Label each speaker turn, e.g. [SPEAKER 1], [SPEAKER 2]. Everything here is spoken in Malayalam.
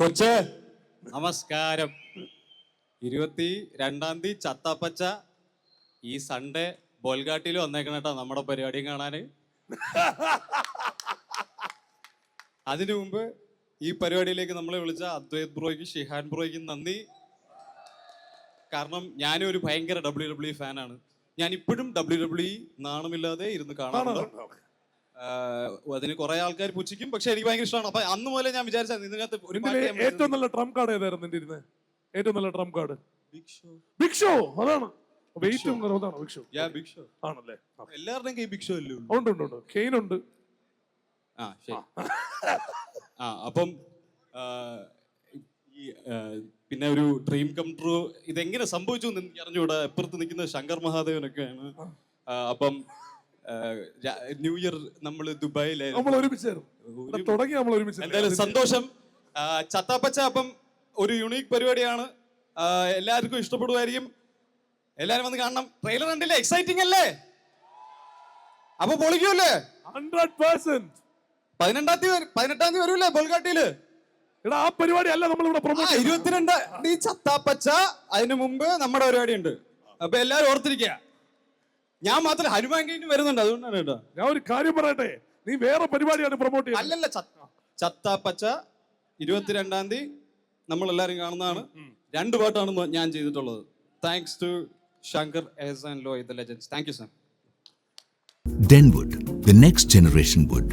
[SPEAKER 1] കൊച്ചേ നമസ്കാരം. 22-ാം തീയതി ചത്താപ്പച്ച ഈ സൺഡേ ബോൾഗാട്ടിയിൽ വന്നേക്കണേട്ടാ നമ്മുടെ പരിപാടിയും കാണാന്. അതിനു മുമ്പ് ഈ പരിപാടിയിലേക്ക് നമ്മളെ വിളിച്ച അദ്വൈത് ബ്രോയ്ക്കും ഷിഹാൻ ബ്രോയ്ക്കും നന്ദി. കാരണം ഞാനും ഒരു ഭയങ്കര WWE ഫാനാണ്. ഞാൻ ഇപ്പോഴും WWE നാണമില്ലാതെ ഇരുന്ന് കാണാറുണ്ട്. അതിന് കുറെ ആൾക്കാർ പുച്ഛിക്കും, പക്ഷെ എനിക്ക് ഭയങ്കര ഇഷ്ടമാണ്. അപ്പൊ അന്ന് മുതലേ ഞാൻ വിചാരിച്ചത് ഇതിനകത്ത് ഒരു
[SPEAKER 2] ഏറ്റവും നല്ല ട്രംപ് കാർഡ് ഏതായിരുന്നു നിന്റെ ഇരുന്ന്? ഏറ്റവും നല്ല ട്രംപ് കാർഡ് ബിഗ് ഷോ. അതാണ് വെയിറ്റും ബിഗ് ഷോ.
[SPEAKER 1] ബിഗ് ഷോ
[SPEAKER 2] ആണല്ലേ?
[SPEAKER 1] എല്ലാവരുടെയും കൈ ബിഗ് ഷോ അല്ലേ?
[SPEAKER 2] ഉണ്ട് ഉണ്ട് ഉണ്ട്. കെയ്ൻ ഉണ്ട്.
[SPEAKER 1] ശരി. അപ്പം ഈ പിന്നെ ഒരു ഡ്രീം കം ട്രൂ ഇതെങ്ങനെ സംഭവിച്ചു എന്ന് എനിക്ക് അറിഞ്ഞുകൂടാ. എപ്പുറത്ത് നിൽക്കുന്ന ശങ്കർ മഹാദേവനൊക്കെയാണ്. അപ്പം ന്യൂ ഇയർ നമ്മൾ ദുബായിലായിരുന്നു. എന്തായാലും സന്തോഷം. ചത്താപ്പച്ച അപ്പം ഒരു യുണീക് പരിപാടിയാണ്. എല്ലാവർക്കും ഇഷ്ടപ്പെടുമായിരിക്കും. എല്ലാരും വന്ന് കാണണം. ട്രെയിലർ കണ്ടില്ലേ? എക്സൈറ്റിംഗ് അല്ലേ? അപ്പൊ പൊളിക്കൂല്ലേ?
[SPEAKER 2] 100%.
[SPEAKER 1] 18-ാം തീയതി വരൂല്ലേ ബോൾഗാട്ടിയില്?
[SPEAKER 2] ആ പരിപാടി അല്ല നമ്മളിവിടെ
[SPEAKER 1] 22-ാം തീയതി ചത്താപ്പച്ച. അതിനു മുമ്പ് നമ്മുടെ പരിപാടി ഉണ്ട്. അപ്പൊ എല്ലാരും ഓർത്തിരിക്കുക. ഞാൻ മാത്രം ഹനുമാൻ കഴിഞ്ഞ് വരുന്നുണ്ട്, അതുകൊണ്ടാണ് കേട്ടോ.
[SPEAKER 2] ഞാൻ ഒരു കാര്യം പറയട്ടെ, നീ വേറെ പരിപാടിയാണ് പ്രൊമോട്ട് ചെയ്യുന്നത്.
[SPEAKER 1] അല്ലല്ല, ചത്താപ്പച്ച 22-ാം തീയതി നമ്മൾ എല്ലാരും കാണുന്നതാണ്. 2 പാട്ടാണ് ഞാൻ ചെയ്തിട്ടുള്ളത്. Thanks to Shankar, Ehsaan and Loy, the legends. Thank you sir.
[SPEAKER 3] Denwood, the next generation wood.